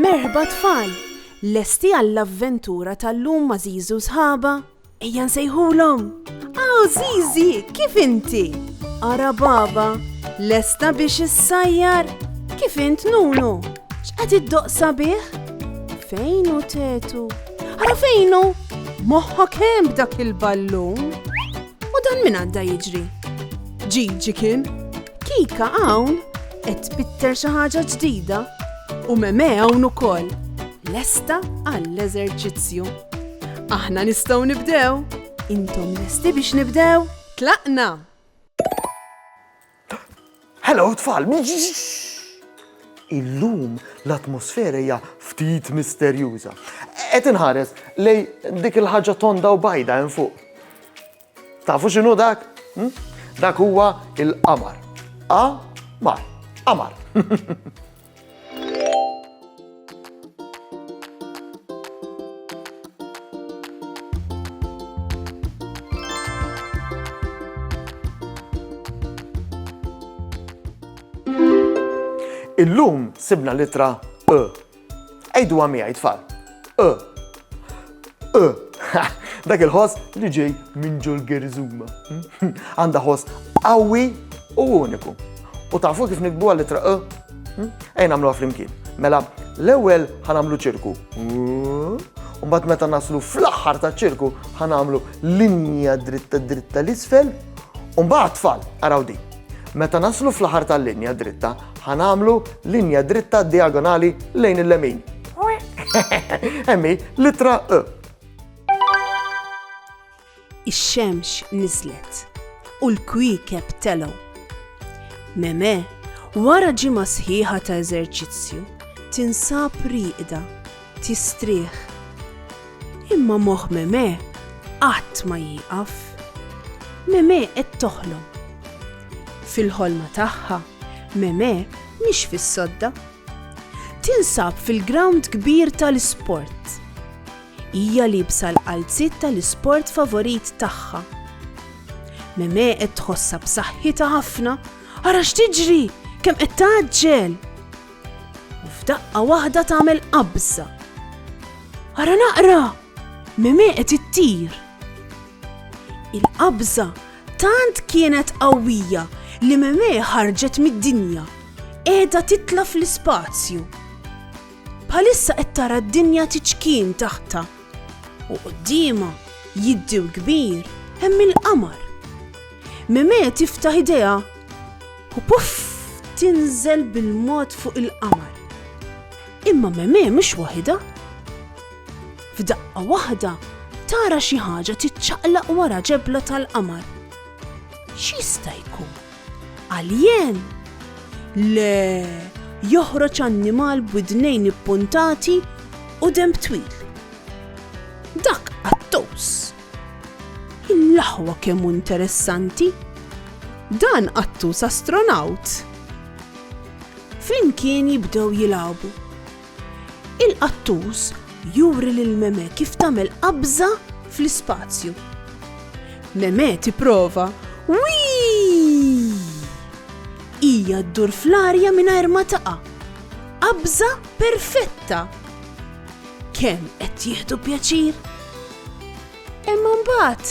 Merħba tfal, lesti għall-avventura tal-lum ma' Zizu sħaba? Ejja nsejħulhom. Aw Zizi, kif inti? Ara baba, lesta biex issajjar? Kif int Nunu? X'qed iddoqsa bih? Fejnu tetu? Ara fejnu? Moħħok hemm b'dak il-ballun? U dan min għadda jiġri? Ġiġi kien? Kika hawn qed tbitter xi ħaġa ġdida u Meme hawn ukoll lesta għall-eżerċizzju. Aħna nistgħu nibdew. Intom lesti biex nibdew? Tlaqna! Hello tfal, illum l-atmosfera hija ftit misterjuża. Qed inħares lej dik il-ħaġa tonda u bajda hemm fuq. Tafu x'inhu dak? Dak huwa il-qamar. Qamar. Illum sibna litra E. Ejdu għamija tfal. E. Dak il-ħoss li ġej minn ġol Gerizuma. Għanda ħoss qawwi u uniku. U tafu kif nikbu għal-litra E? Ejn għamlu flimkien. Mela, l-ewwel ħanamlu ċirku. U mbagħad meta naslu fl-aħħar ta' ċirku ħanamlu linja dritta l-isfel. U mbagħad tfal, araw di. Meta naslu fl-aħħar tal-linja dritta, ħanamlu linja dritta diagonali lejn il-lemin. Emmi, litra E. Ix-xemx niżlet u l-kwiekeb telgħu. Meme, wara ġimgħa sħiħa ta' eżerċizzju, tinsab rieqda, tistrieħ. Imma moħħ Meme qatt ma jieqaf. Meme qed toħlom. Fil-ħolma tagħha, Meme mhix fis-sodda. Tinsab fil-ground kbir tal-isport. Hija libsa l-qalziet tal-isport favorit tagħha. Meme qed tħossha b'saħħitha ħafna. Ara x'tiġri, kemm qed taġġel. U f'daqqa waħda tagħmel qabża. Ara naqra, Meme qed ittir. Il-qabża tant kienet qawwija li Meme ħarġet mid-dinja, qiegħda titla fl-ispazju. Bħalissa qed tara d-dinja tiċkien taħta u qudiema jiddew kbir hemm il-qamar. Meme tiftaħ idea u puff tinżel bil-mod fuq il-qamar. Imma Meme mhix waħda. F'daqqa waħda tara xi ħaġa tiċċaqlaq wara ġebla tal-qamar. X'jista' jkun? Alien? Le, joħroġ annimal b'widnejn ippuntati u demb twil. Dak qattus. Il-laħwa kemm interessanti. Dan qattus astronaut. Flimkien jibdew jilagħbu. Il-qattus juri lil Meme kif tagħmel qabża fl-ispazju. Meme tipprova. Hija ddur fl-arja mingħajr ma taqa'. Qabża perfetta. Kemm qed jieħdu pjaċir. Imma mbagħad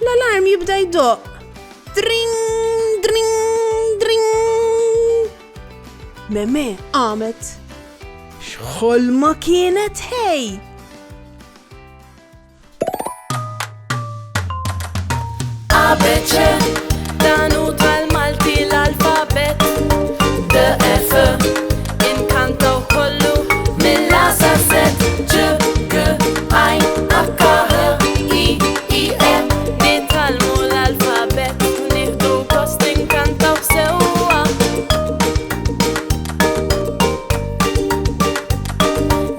l-alarm jibda jdoq. Dring, dring, dring. Meme qamet. X'ħolma kienet ħej. ABC, dan hu tal-Malti l-alfabet. DF, inkantaw kollu mill-A sa Z. Ġ, G, H, I, M. Nitalmu l-alfabet u nieħdu gost inkantaw sewwa.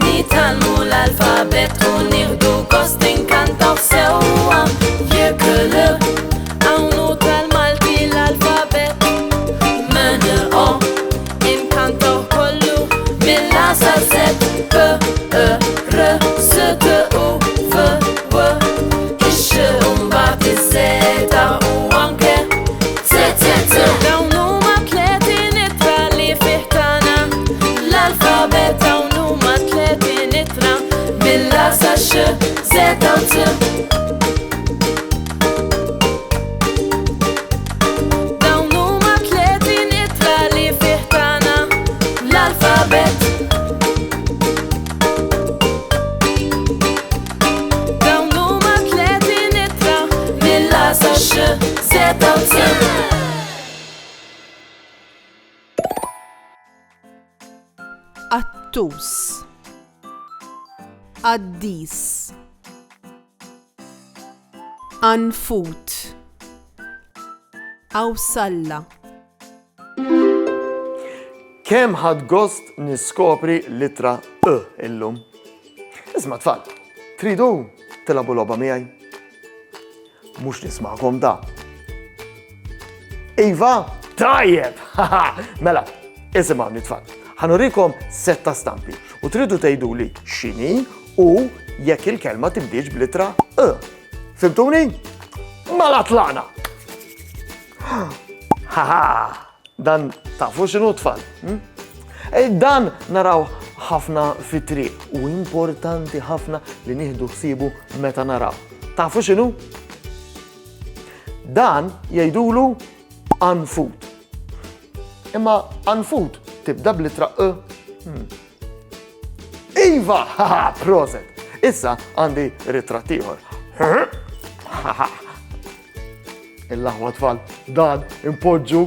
Nitalmu l-alfabet u nieħdu gost inkantaw sewwa. Jekk Dawn huma Attus, Addis, Anfut, Awsalla. Kemm ħadd gost niskopri litra E illum. Isma' tfal, tridu tilabu logħba miegħi? Mhux nisma'kom da. Iva, tajjeb! Mela, isimgħuni tfal. Ħanurikom setta stampi u tridu tgħiduli x'inhi u jekk il-kelma tibdiex b'litra E. Fimtuni? Mela tlaqna! Dan tafu x'inhu tfal? Dan naraw ħafna fit-triq u importanti ħafna li nieħdu ħsibu meta naraw. Tafu x'inhu? Dan jgħidulu anfut. Imma anfut tibda b'litra E. Iva! Proset! Issa għandi ritratt ieħor. Il-laħwa tfal, dan impoġġu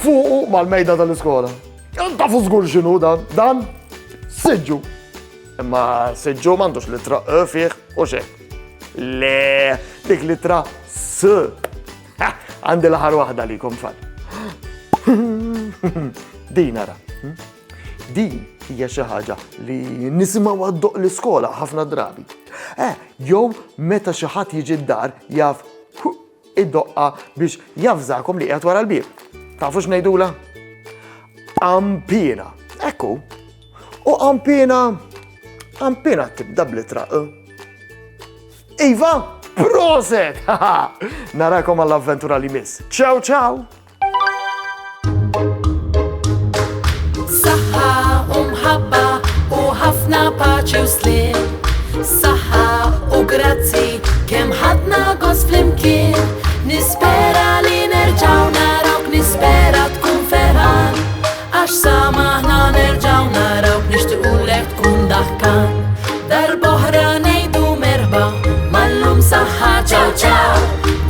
fuqu mal-mejda tal-iskola. Tafu żgur x'inhu dan? Dan siġġu. Imma siġġu m'għandux litra E fih u xejn. Le, dik litra S. Għandi l-aħħar waħda likom tfal. Din ara. Din hija xi ħaġa li nisimgħu għad-doq l-iskola ħafna drabi. Jew meta xi ħadd jiġi d-dar jaf id-doqqa biex jafżakom li qiegħed wara l-bieb. Tafu x'ngħidula? Ampina. Ekku. U ampina tibda b'litra E. Iva, proset! Narakom għall-avventura li miss. Ciao, ciao! Saħħa u mħabba u ħafna paċi u slim. Saħħa u grazzi kemm ħadna gost flimkien. Nispera li nerġaw narawk, nispera tkun ferħan. Għax samaħna nerġaw narawk, nixtiequlek tkun daħkan. Darboħra ngħidu merba, mallum saħħa ċaw ċaw.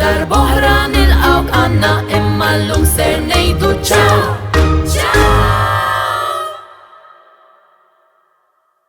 Darboħra nilqawk għandna imma llum ser ngħidu ċaw.